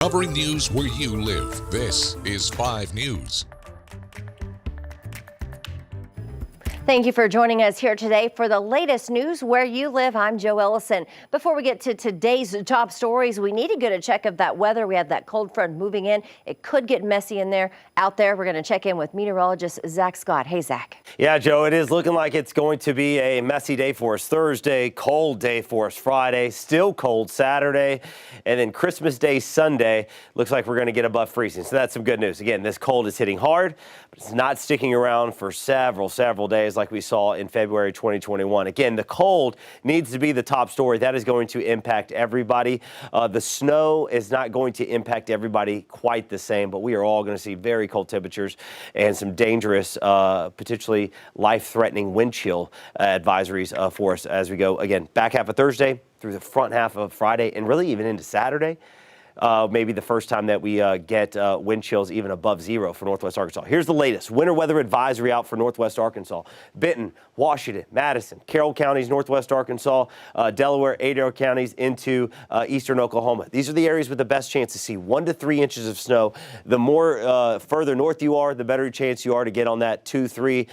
Covering news where you live. This is 5 News. Thank you for joining us here today for the latest news where you live. I'm Joe Ellison. Before we get to today's top stories, we need to get a check of that weather. We have that cold front moving in. It could get messy out there. We're going to check in with meteorologist Zach Scott. Hey, Zach. Yeah, Joe, it is looking like it's going to be a messy day for us Thursday, cold day for us Friday, still cold Saturday, and then Christmas Day Sunday looks like we're going to get above freezing. So that's some good news. Again, this cold is hitting hard, but it's not sticking around for several days like we saw in February 2021. Again, the cold needs to be the top story. That is going to impact everybody. The snow is not going to impact everybody quite the same, but we are all going to see very cold temperatures and some dangerous, potentially life-threatening wind chill advisories for us as we go, again, back half of Thursday through the front half of Friday and really even into Saturday. Maybe the first time that we get wind chills even above zero for Northwest Arkansas. Here's the latest. Winter weather advisory out for Northwest Arkansas. Benton, Washington, Madison, Carroll counties, Northwest Arkansas, Delaware, Adair counties into eastern Oklahoma. These are the areas with the best chance to see 1 to 3 inches of snow. The more further north you are, the better chance you are to get on that 2-3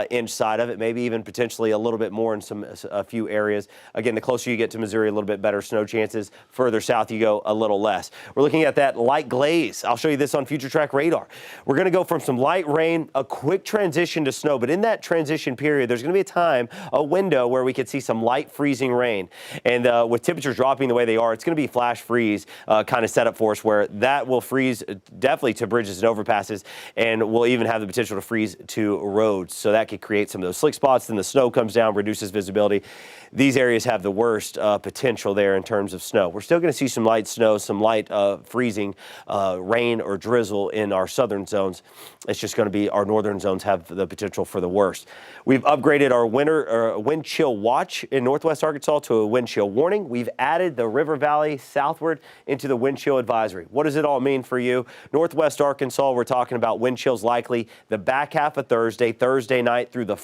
inch side of it, maybe even potentially a little bit more in a few areas. Again, the closer you get to Missouri, a little bit better snow chances. Further south you go, a little less. We're looking at that light glaze. I'll show you this on Future Track Radar. We're going to go from some light rain, a quick transition to snow, but in that transition period, there's going to be a window where we could see some light freezing rain. And with temperatures dropping the way they are, it's going to be flash freeze kind of set up for us where that will freeze definitely to bridges and overpasses, and we'll even have the potential to freeze to roads. So that could create some of those slick spots. Then the snow comes down, reduces visibility. These areas have the worst potential there in terms of snow. We're still going to see some light snow, some light freezing rain or drizzle in our southern zones. It's just going to be our northern zones have the potential for the worst. We've upgraded our winter wind chill watch in Northwest Arkansas to a wind chill warning. We've added the River Valley southward into the wind chill advisory. What does it all mean for you? Northwest Arkansas, we're talking about wind chills likely the back half of Thursday night through the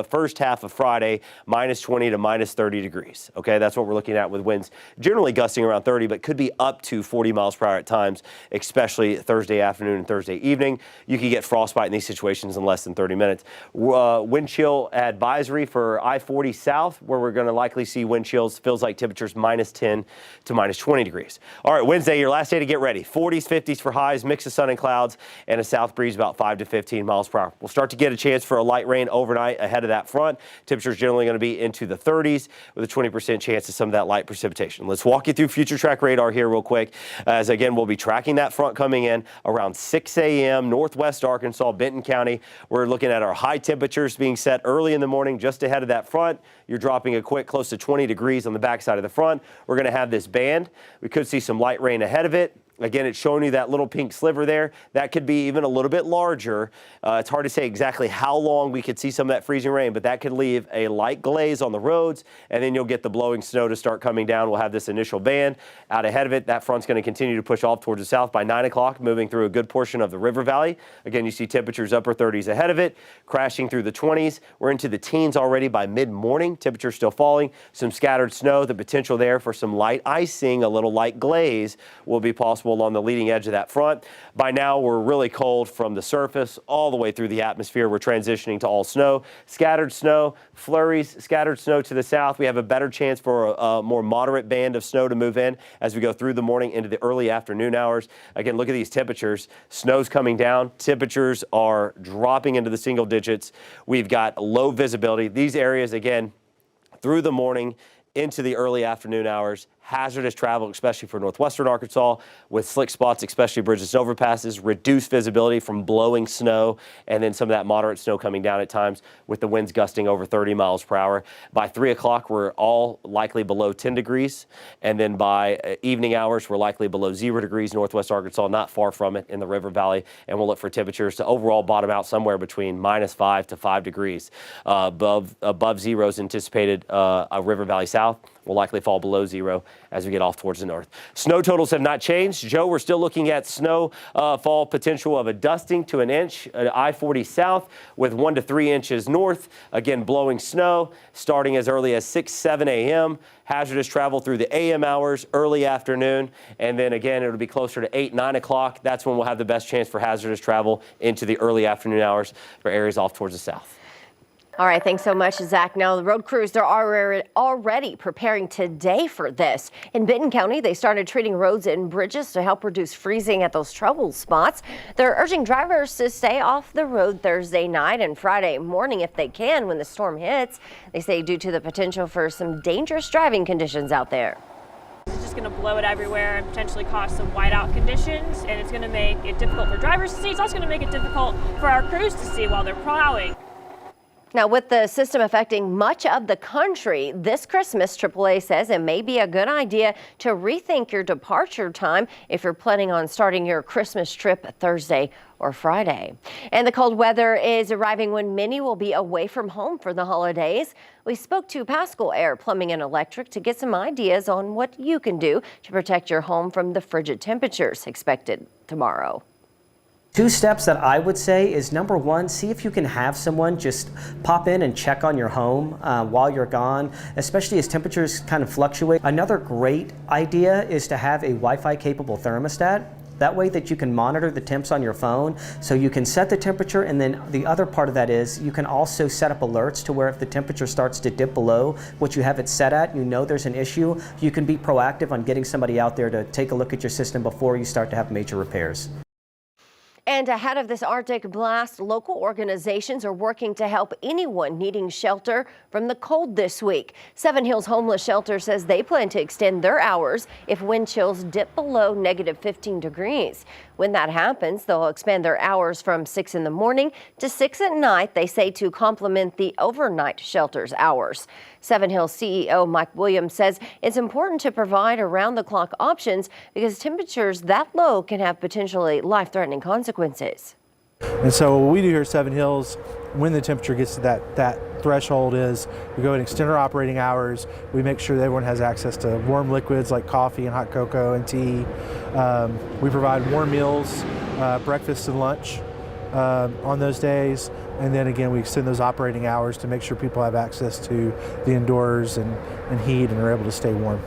first half of Friday, minus 20 to minus 30 degrees. Okay, that's what we're looking at with winds generally gusting around 30, but could be up to 40 miles per hour at times, especially Thursday afternoon and Thursday evening. You can get frostbite in these situations in less than 30 minutes. Wind chill advisory for I-40 south, where we're going to likely see wind chills, feels like temperatures minus 10 to minus 20 degrees. All right, Wednesday, your last day to get ready. 40s, 50s for highs, mix of sun and clouds, and a south breeze about 5 to 15 miles per hour. We'll start to get a chance for a light rain overnight ahead of that front. Temperatures generally going to be into the 30s with a 20% chance of some of that light precipitation. Let's walk you through Future Track Radar here real quick, as again, we'll be tracking that front coming in around 6 a.m. Northwest Arkansas, Benton County. We're looking at our high temperatures being set early in the morning just ahead of that front. You're dropping a quick close to 20 degrees on the backside of the front. We're going to have this band. We could see some light rain ahead of it. Again, it's showing you that little pink sliver there. That could be even a little bit larger. It's hard to say exactly how long we could see some of that freezing rain, but that could leave a light glaze on the roads, and then you'll get the blowing snow to start coming down. We'll have this initial band out ahead of it. That front's going to continue to push off towards the south by 9 o'clock, moving through a good portion of the River Valley. Again, you see temperatures upper 30s ahead of it, crashing through the 20s. We're into the teens already by mid-morning. Temperatures still falling. Some scattered snow. The potential there for some light icing, a little light glaze will be possible along the leading edge of that front. By now, we're really cold from the surface all the way through the atmosphere. We're transitioning to all snow, scattered snow, flurries, scattered snow to the south. We have a better chance for a more moderate band of snow to move in as we go through the morning into the early afternoon hours. Again, look at these temperatures. Snow's coming down. Temperatures are dropping into the single digits. We've got low visibility. These areas, again, through the morning into the early afternoon hours, hazardous travel, especially for northwestern Arkansas, with slick spots, especially bridges and overpasses, reduced visibility from blowing snow, and then some of that moderate snow coming down at times with the winds gusting over 30 miles per hour. By 3 o'clock, we're all likely below 10 degrees, and then by evening hours, we're likely below 0 degrees northwest Arkansas, not far from it in the River Valley, and we'll look for temperatures to overall bottom out somewhere between minus 5 to 5 degrees. Above zeros anticipated River Valley South. will likely fall below 0 as we get off towards the north. Snow totals have not changed. Joe, we're still looking at snow fall potential of a dusting to an inch at I-40 south with 1 to 3 inches north. Again, blowing snow starting as early as 6-7 a.m. Hazardous travel through the a.m. hours, early afternoon, and then again it'll be closer to 8-9 o'clock. That's when we'll have the best chance for hazardous travel into the early afternoon hours for areas off towards the south. All right, thanks so much, Zach. Now, the road crews, they're already preparing today for this. In Benton County, they started treating roads and bridges to help reduce freezing at those trouble spots. They're urging drivers to stay off the road Thursday night and Friday morning if they can when the storm hits. They say due to the potential for some dangerous driving conditions out there. It's just going to blow it everywhere and potentially cause some whiteout conditions, and it's going to make it difficult for drivers to see. It's also going to make it difficult for our crews to see while they're plowing. Now, with the system affecting much of the country this Christmas, AAA says it may be a good idea to rethink your departure time if you're planning on starting your Christmas trip Thursday or Friday. And the cold weather is arriving when many will be away from home for the holidays. We spoke to Paschal Air Plumbing and Electric to get some ideas on what you can do to protect your home from the frigid temperatures expected tomorrow. 2 steps that I would say is, number 1, see if you can have someone just pop in and check on your home while you're gone, especially as temperatures kind of fluctuate. Another great idea is to have a Wi-Fi capable thermostat. That way that you can monitor the temps on your phone, so you can set the temperature, and then the other part of that is you can also set up alerts to where if the temperature starts to dip below what you have it set at, you know there's an issue, you can be proactive on getting somebody out there to take a look at your system before you start to have major repairs. And ahead of this Arctic blast, local organizations are working to help anyone needing shelter from the cold this week. Seven Hills Homeless Shelter says they plan to extend their hours if wind chills dip below -15 degrees. When that happens, they'll expand their hours from 6 in the morning to 6 at night, they say, to complement the overnight shelter's hours. Seven Hills CEO Mike Williams says it's important to provide around-the-clock options because temperatures that low can have potentially life-threatening consequences. And so what we do here at Seven Hills, when the temperature gets to that threshold, is we go ahead and extend our operating hours. We make sure that everyone has access to warm liquids like coffee and hot cocoa and tea. We provide warm meals, breakfast and lunch on those days. And then again, we extend those operating hours to make sure people have access to the indoors and heat and are able to stay warm.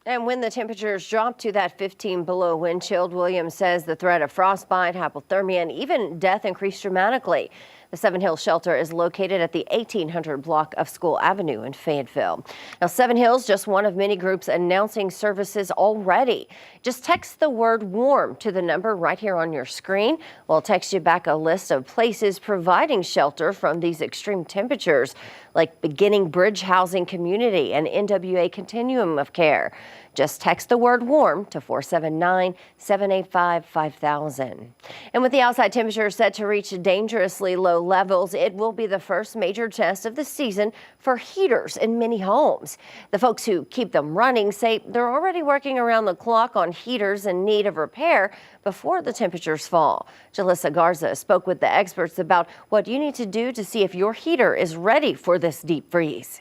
And when the temperatures drop to that 15 below wind chill, Williams says the threat of frostbite, hypothermia, and even death increased dramatically. The Seven Hills shelter is located at the 1800 block of School Avenue in Fayetteville. Now, Seven Hills, just one of many groups announcing services already. Just text the word warm to the number right here on your screen. We'll text you back a list of places providing shelter from these extreme temperatures, like Beginning Bridge Housing Community and NWA Continuum of Care. Just text the word warm to 479-785-5000. And with the outside temperature set to reach dangerously low levels, it will be the first major test of the season for heaters in many homes. The folks who keep them running say they're already working around the clock on heaters in need of repair before the temperatures fall. Jalissa Garza spoke with the experts about what you need to do to see if your heater is ready for this deep freeze.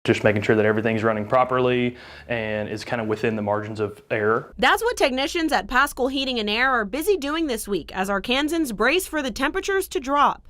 Just making sure that everything's running properly and is kind of within the margins of error. That's what technicians at Paschal Heating and Air are busy doing this week as Arkansans brace for the temperatures to drop.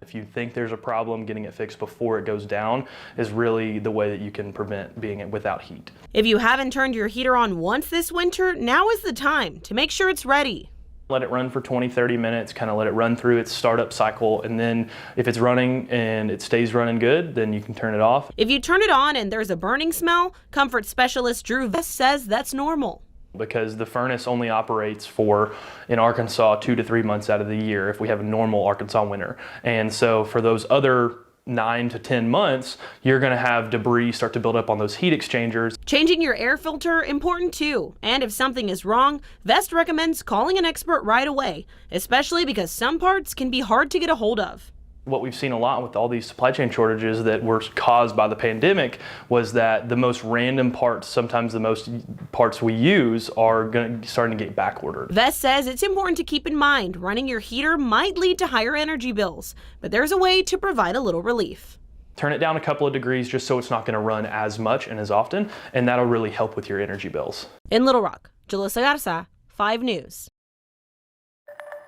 If you think there's a problem, getting it fixed before it goes down is really the way that you can prevent being without heat. If you haven't turned your heater on once this winter, now is the time to make sure it's ready. Let it run for 20-30 minutes, kind of let it run through its startup cycle, and then if it's running and it stays running good, then you can turn it off. If you turn it on and there's a burning smell, comfort specialist Drew Vest says that's normal. Because the furnace only operates for, in Arkansas, 2 to 3 months out of the year if we have a normal Arkansas winter. And so for those other 9 to 10 months, you're going to have debris start to build up on those heat exchangers. Changing your air filter, important too. And if something is wrong, Vest recommends calling an expert right away, especially because some parts can be hard to get a hold of. What we've seen a lot with all these supply chain shortages that were caused by the pandemic was that the most random parts, sometimes the most parts we use, are starting to get back ordered. Vest says it's important to keep in mind running your heater might lead to higher energy bills, but there's a way to provide a little relief. turn it down a couple of degrees just so it's not going to run as much and as often, and that'll really help with your energy bills. In Little Rock, Julissa Garza, 5 News.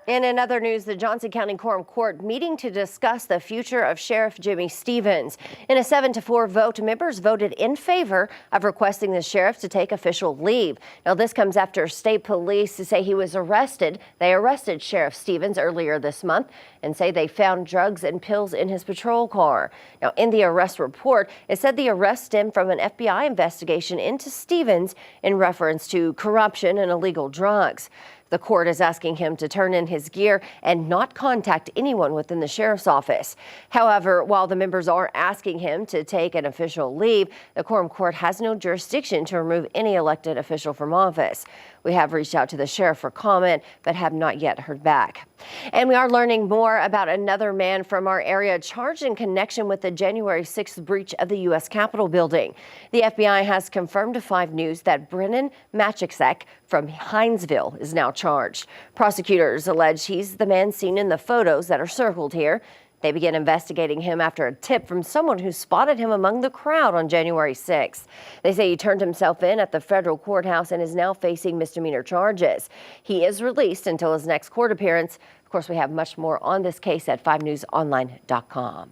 In other news, the Johnson County Quorum Court meeting to discuss the future of Sheriff Jimmy Stevens. In a 7-4 vote, members voted in favor of requesting the sheriff to take official leave. Now, this comes after state police say he was arrested. They arrested Sheriff Stevens earlier this month and say they found drugs and pills in his patrol car. Now, in the arrest report, it said the arrest stemmed from an FBI investigation into Stevens in reference to corruption and illegal drugs. The court is asking him to turn in his gear and not contact anyone within the sheriff's office. However, while the members are asking him to take an official leave, the Quorum Court has no jurisdiction to remove any elected official from office. We have reached out to the sheriff for comment, but have not yet heard back. And we are learning more about another man from our area charged in connection with the January 6th breach of the U.S. Capitol building. The FBI has confirmed to 5 News that Brennan Machiksek from Hinesville is now charged. Prosecutors allege he's the man seen in the photos that are circled here. They began investigating him after a tip from someone who spotted him among the crowd on January 6th. They say he turned himself in at the federal courthouse and is now facing misdemeanor charges. He is released until his next court appearance. Of course, we have much more on this case at 5newsonline.com.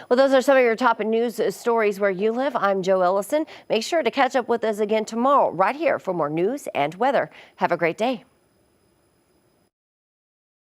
Well, those are some of your top news stories where you live. I'm Joe Ellison. Make sure to catch up with us again tomorrow right here for more news and weather. Have a great day.